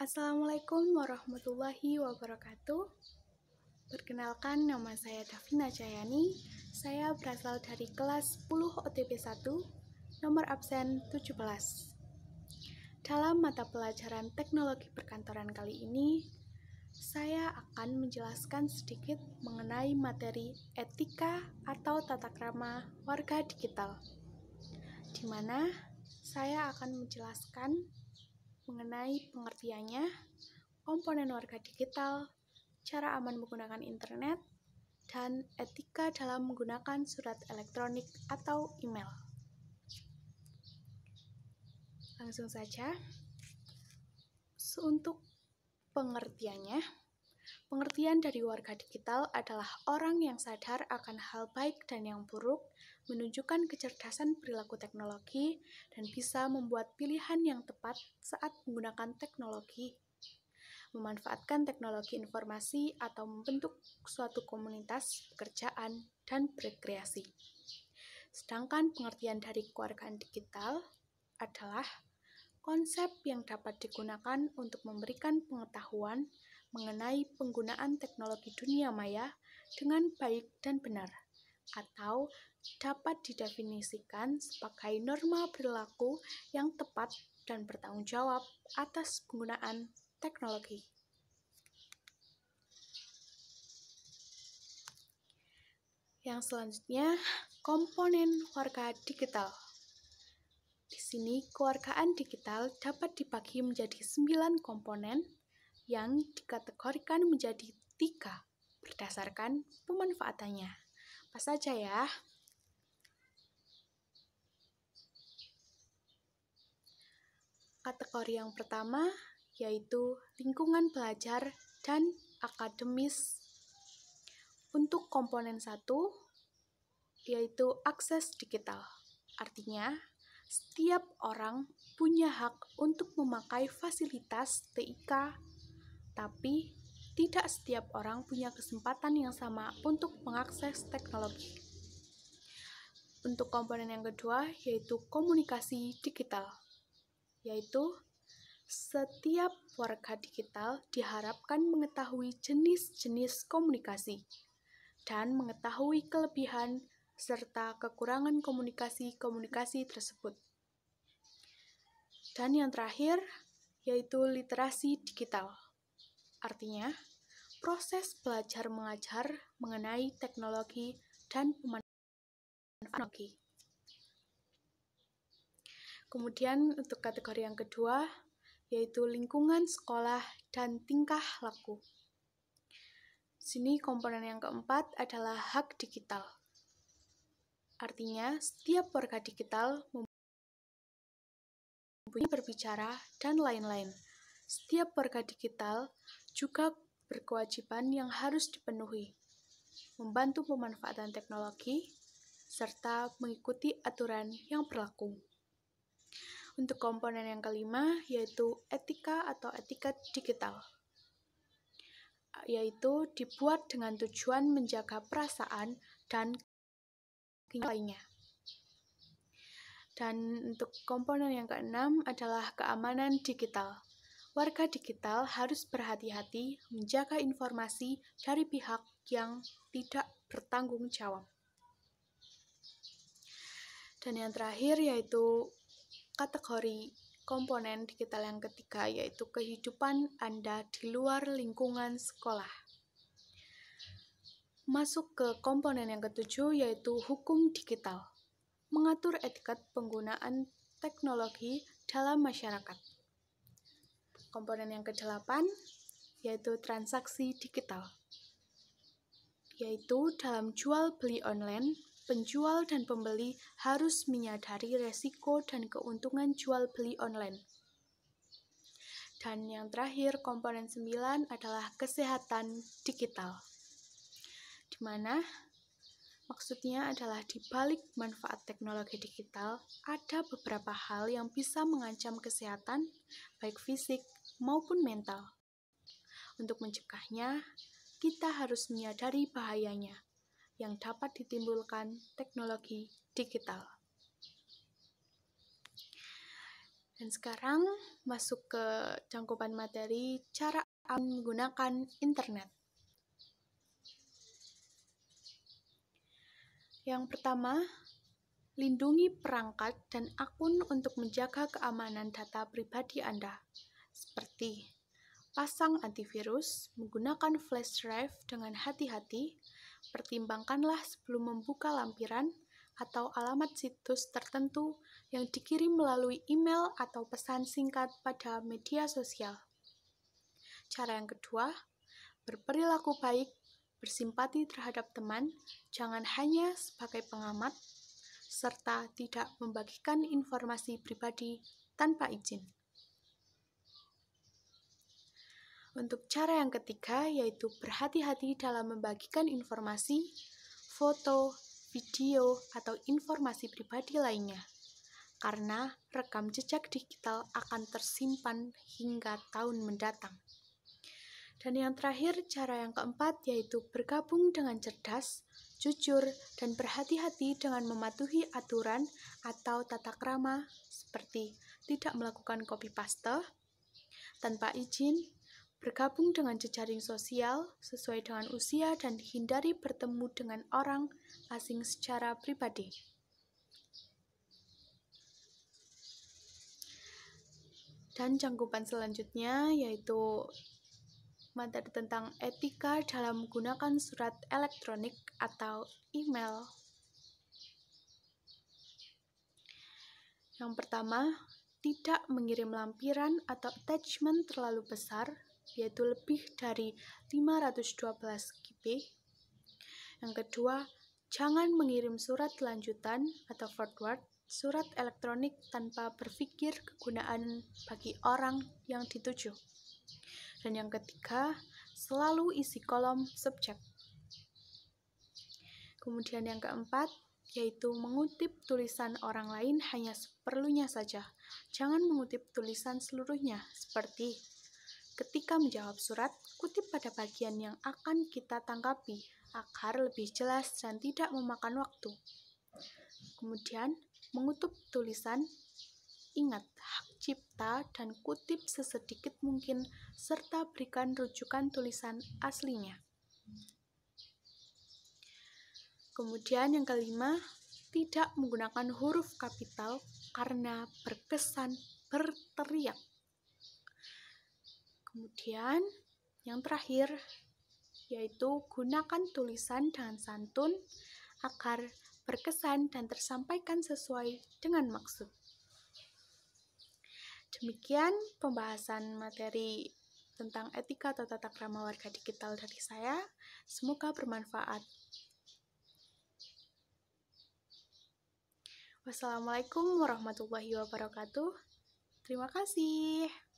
Assalamualaikum warahmatullahi wabarakatuh. Perkenalkan, nama saya Davina Jayani. Saya berasal dari kelas 10 OTP 1, nomor absen 17. Dalam mata pelajaran teknologi perkantoran kali ini, saya akan menjelaskan sedikit mengenai materi etika atau tata krama warga digital, di mana saya akan menjelaskan mengenai pengertiannya, komponen warga digital, cara aman menggunakan internet, dan etika dalam menggunakan surat elektronik atau email. Langsung saja. Untuk pengertiannya, pengertian dari warga digital adalah orang yang sadar akan hal baik dan yang buruk, menunjukkan kecerdasan perilaku teknologi, dan bisa membuat pilihan yang tepat saat menggunakan teknologi, memanfaatkan teknologi informasi atau membentuk suatu komunitas, pekerjaan, dan berkreasi. Sedangkan pengertian dari kewargaan digital adalah konsep yang dapat digunakan untuk memberikan pengetahuan mengenai penggunaan teknologi dunia maya dengan baik dan benar, atau dapat didefinisikan sebagai norma perilaku yang tepat dan bertanggung jawab atas penggunaan teknologi. Yang selanjutnya, komponen warga digital. Di sini, kewargaan digital dapat dibagi menjadi 9 komponen yang dikategorikan menjadi 3 berdasarkan pemanfaatannya. Apa saja ya? Kategori yang pertama yaitu lingkungan belajar dan akademis. Untuk komponen 1 yaitu akses digital. Artinya, setiap orang punya hak untuk memakai fasilitas TIK, tapi tidak setiap orang punya kesempatan yang sama untuk mengakses teknologi. Untuk komponen yang kedua yaitu komunikasi digital, yaitu setiap warga digital diharapkan mengetahui jenis-jenis komunikasi dan mengetahui kelebihan serta kekurangan komunikasi tersebut. Dan yang terakhir yaitu literasi digital. Artinya, proses belajar mengajar mengenai teknologi dan pemanfaatan teknologi. Kemudian untuk kategori yang kedua yaitu lingkungan sekolah dan tingkah laku. Sini komponen yang keempat adalah hak digital. Artinya, setiap warga digital mempunyai berbicara dan lain-lain. Setiap warga digital juga berkewajiban yang harus dipenuhi, membantu pemanfaatan teknologi, serta mengikuti aturan yang berlaku. Untuk komponen yang kelima yaitu etika atau etika digital, yaitu dibuat dengan tujuan menjaga perasaan dan lainnya. Dan untuk komponen yang keenam adalah keamanan digital. Warga digital harus berhati-hati menjaga informasi dari pihak yang tidak bertanggung jawab. Dan yang terakhir yaitu kategori komponen digital yang ketiga yaitu kehidupan Anda di luar lingkungan sekolah. Masuk ke komponen yang ketujuh yaitu hukum digital, mengatur etika penggunaan teknologi dalam masyarakat. Komponen yang kedelapan yaitu transaksi digital, yaitu dalam jual beli online, penjual dan pembeli harus menyadari resiko dan keuntungan jual beli online. Dan yang terakhir, komponen 9 adalah kesehatan digital, di mana maksudnya adalah di balik manfaat teknologi digital, ada beberapa hal yang bisa mengancam kesehatan, baik fisik maupun mental. Untuk mencegahnya, kita harus menyadari bahayanya yang dapat ditimbulkan teknologi digital. Dan sekarang masuk ke cangkupan materi cara menggunakan internet. Yang pertama, lindungi perangkat dan akun untuk menjaga keamanan data pribadi Anda, seperti pasang antivirus, menggunakan flash drive dengan hati-hati, pertimbangkanlah sebelum membuka lampiran atau alamat situs tertentu yang dikirim melalui email atau pesan singkat pada media sosial. Cara yang kedua, berperilaku baik, bersimpati terhadap teman, jangan hanya sebagai pengamat, serta tidak membagikan informasi pribadi tanpa izin. Untuk cara yang ketiga, yaitu berhati-hati dalam membagikan informasi, foto, video, atau informasi pribadi lainnya, karena rekam jejak digital akan tersimpan hingga tahun mendatang. Dan yang terakhir, cara yang keempat, yaitu bergabung dengan cerdas, jujur, dan berhati-hati dengan mematuhi aturan atau tata krama, seperti tidak melakukan copy-paste tanpa izin, bergabung dengan jejaring sosial sesuai dengan usia, dan hindari bertemu dengan orang asing secara pribadi. Dan cangkupan selanjutnya yaitu materi tentang etika dalam menggunakan surat elektronik atau email. Yang pertama, tidak mengirim lampiran atau attachment terlalu besar, yaitu lebih dari 512 GB. Yang kedua, jangan mengirim surat lanjutan atau forward surat elektronik tanpa berpikir kegunaan bagi orang yang dituju. Dan yang ketiga, selalu isi kolom subjek. Kemudian yang keempat, yaitu mengutip tulisan orang lain hanya seperlunya saja. Jangan mengutip tulisan seluruhnya, seperti ketika menjawab surat, kutip pada bagian yang akan kita tanggapi agar lebih jelas dan tidak memakan waktu. Kemudian, mengutuk tulisan, ingat hak cipta dan kutip sesedikit mungkin serta berikan rujukan tulisan aslinya. Kemudian yang kelima, tidak menggunakan huruf kapital karena berkesan berteriak. Kemudian, yang terakhir, yaitu gunakan tulisan dengan santun agar berkesan dan tersampaikan sesuai dengan maksud. Demikian pembahasan materi tentang etika atau tata krama warga digital dari saya. Semoga bermanfaat. Wassalamualaikum warahmatullahi wabarakatuh. Terima kasih.